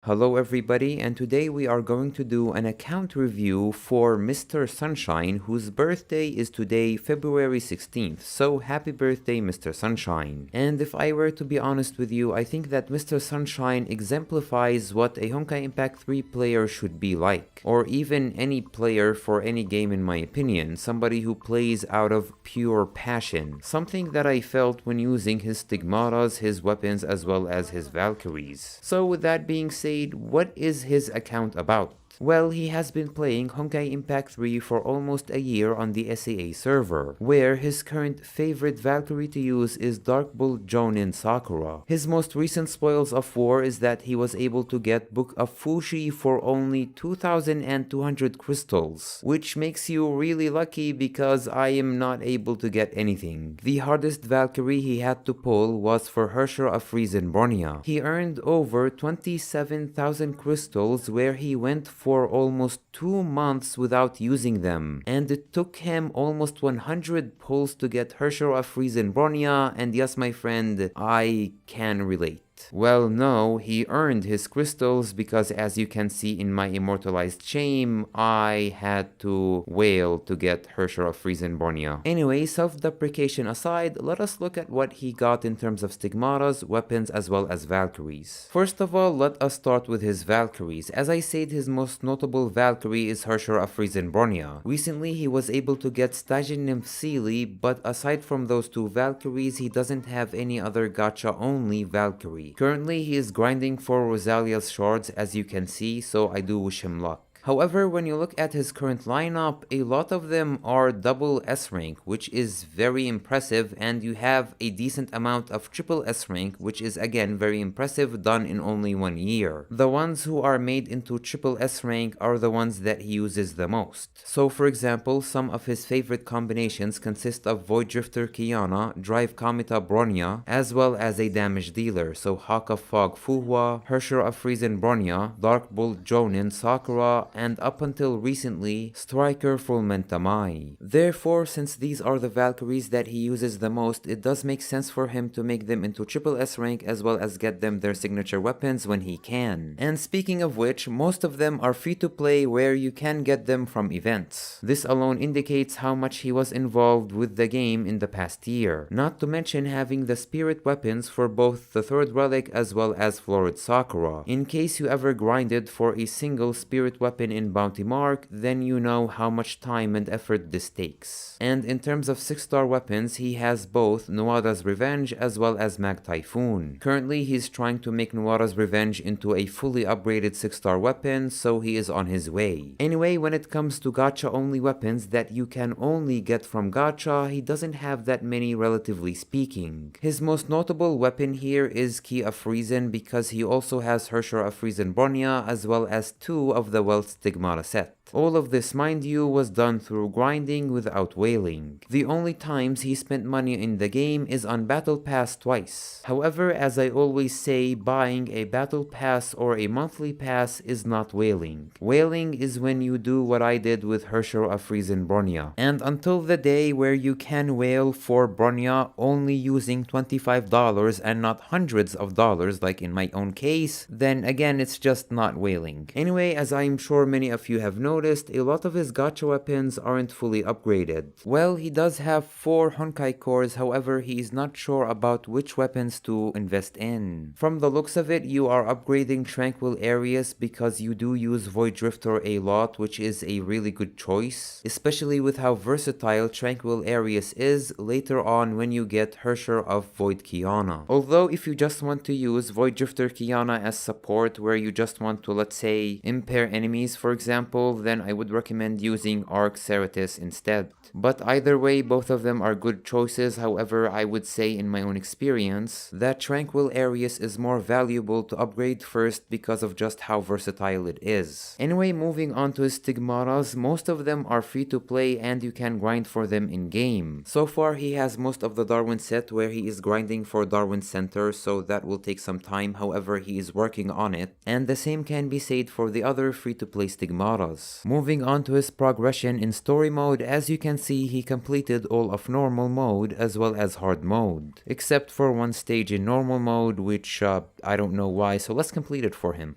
Hello everybody, and today we are going to do an account review for Mr. Sunshine, whose birthday is today, February 16th. So happy birthday, Mr. Sunshine. And if I were to be honest with you, I think that Mr. Sunshine exemplifies what a Honkai Impact 3 player should be like. Or even any player for any game in my opinion. Somebody who plays out of pure passion. Something that I felt when using his stigmatas, his weapons, as well as his Valkyries. So with that being said, what is his account about? Well, he has been playing Honkai Impact 3 for almost a year on the SAA server, where his current favorite Valkyrie to use is Dark Bull Jonin Sakura. His most recent spoils of war is that he was able to get Book of Fushi for only 2,200 crystals, which makes you really lucky because I am not able to get anything. The hardest Valkyrie he had to pull was for Herrscher of Riesenbornia. He earned over 27,000 crystals where he went for almost 2 months without using them, and it took him almost 100 pulls to get Herrscher of Riesenbornia, and yes my friend, I can relate. Well, no, he earned his crystals because as you can see in my immortalized shame, I had to wail to get Herrscher of Riesenbornia. Anyway, self-deprecation aside, let us look at what he got in terms of stigmatas, weapons, as well as Valkyries. First of all, let us start with his Valkyries. As I said, his most notable Valkyrie is Herrscher of Riesenbornia. Recently, he was able to get Stygian Nymph Seelie, but aside from those two Valkyries, he doesn't have any other gacha-only Valkyrie. Currently, he is grinding for Rosalia's shards as you can see, so I do wish him luck. However, when you look at his current lineup, a lot of them are double S rank, which is very impressive, and you have a decent amount of triple S rank, which is again very impressive, done in only 1 year. The ones who are made into triple S rank are the ones that he uses the most. So for example, some of his favorite combinations consist of Void Drifter Kiana, Drive Kamita Bronya, as well as a damage dealer, so Hawk of Fog Fuhua, Herrscher of Riesenbornia, Dark Bull Jonin Sakura, and up until recently, Striker Fullmenta Mai. Therefore, since these are the Valkyries that he uses the most, it does make sense for him to make them into triple S rank as well as get them their signature weapons when he can. And speaking of which, most of them are free to play where you can get them from events. This alone indicates how much he was involved with the game in the past year. Not to mention having the spirit weapons for both the third relic as well as Florid Sakura. In case you ever grinded for a single spirit weapon in Bounty Mark, then you know how much time and effort this takes. And in terms of 6-star weapons, he has both Nuada's Revenge as well as Mag Typhoon. Currently, he's trying to make Nuada's Revenge into a fully upgraded 6-star weapon, so he is on his way. Anyway, when it comes to gacha only weapons that you can only get from gacha, he doesn't have that many relatively speaking. His most notable weapon here is Key of Reason because he also has Herrscher of Riesenbornia as well as 2 of the Wealth Stigmata set. All of this, mind you, was done through grinding without wailing. The only times he spent money in the game is on Battle Pass twice. However, as I always say, buying a Battle Pass or a monthly pass is not wailing. Wailing is when you do what I did with Herrscher of Riesenbornia. And until the day where you can wail for Bronya only using $25 and not hundreds of dollars like in my own case, then again it's just not wailing. Anyway, as I'm sure many of you have noticed, a lot of his gacha weapons aren't fully upgraded. Well, he does have 4 Honkai cores, however he is not sure about which weapons to invest in. From the looks of it, you are upgrading Tranquil Areas because you do use Void Drifter a lot, which is a really good choice, especially with how versatile Tranquil Areas is later on when you get Herrscher of Void Kiana. Although if you just want to use Void Drifter Kiana as support where you just want to, let's say, impair enemies for example, then I would recommend using Arc Ceratus instead. But either way, both of them are good choices. However, I would say in my own experience that Tranquil Areas is more valuable to upgrade first because of just how versatile it is. Anyway, moving on to his stigmatas, most of them are free to play and you can grind for them in game. So far he has most of the Darwin set where he is grinding for Darwin Center, so that will take some time. However, he is working on it, and the same can be said for the other free to play stigmatas. Moving on to his progression in story mode, as you can see he completed all of normal mode as well as hard mode, except for one stage in normal mode which I don't know why, so let's complete it for him.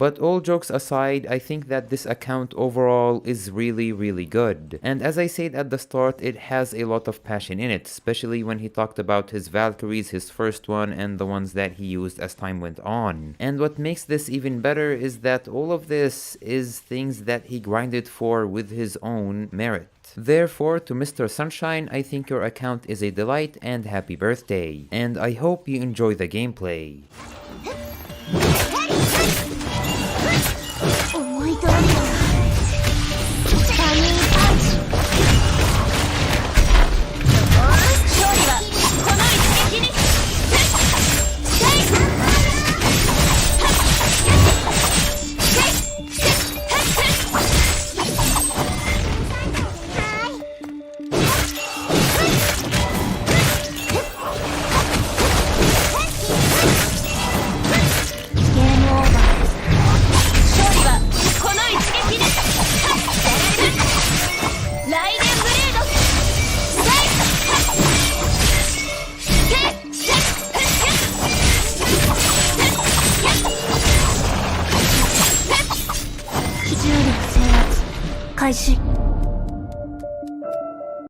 But all jokes aside, I think that this account overall is really good. And as I said at the start, it has a lot of passion in it, especially when he talked about his Valkyries, his first one, and the ones that he used as time went on. And what makes this even better is that all of this is things that he grinded for with his own merit. Therefore, to Mr. Sunshine, I think your account is a delight and happy birthday. And I hope you enjoy the gameplay.